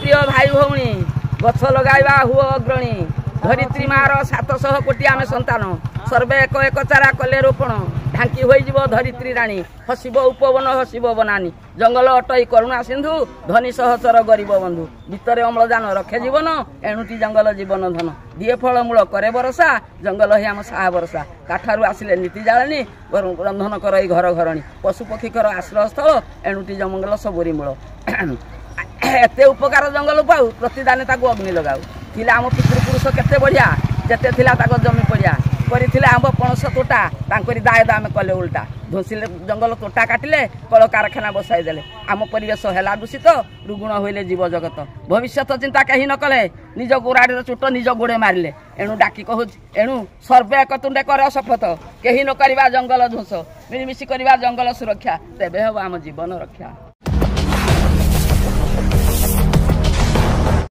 प्रिय भाई भौणी गछ लगाइबा हुओ अग्रणी धरित्री मार 700 कोटी आमे संतान सर्वे एक एक चारा कले रोपण ढांकी होइजिवो धरित्री राणी हसिबो उपवन हसिबो बनानी जंगल अटई करुणा सिंधु धनी सहचर गरीब बंधु भितरे अम्लजान रखे जीवन एणुटी जंगल जीवन धन दिए फल मूल करे बरसा जंगल ही आम साहा बरसा काठारू आसिले नीति जाळनी रंधन करई घर घरणी पशु पक्षी कर आश्रय स्थल एणुटी जंगल सबुरी मूल एते उपकार जंगल पाऊ प्रतिदाने ताको अग्नि लगाऊ थिला आम पितृपुरुष केते बढ़िया जेते थिला ताको जमी पड़िया करथिले आंब पणस तोटा तांकरी दाय दामे कले उल्टा धोसिले जंगल तोटा काटिले कल कारखाना बसाई देले आम परिवेश हेला दूषित रुगुण होइले जीव जगत भविष्यत चिंता कहीं न कले निज गोराडीर चोट निज गोड़े मारिले एणु डाकी कहूची एणु सर्वे एक तुंडे कर शपथ कहीं न करिबा जंगल ध्वंस मिलिमिशि करिबा जंगल सुरक्षा तेबे हबो आम जीवन रक्षा।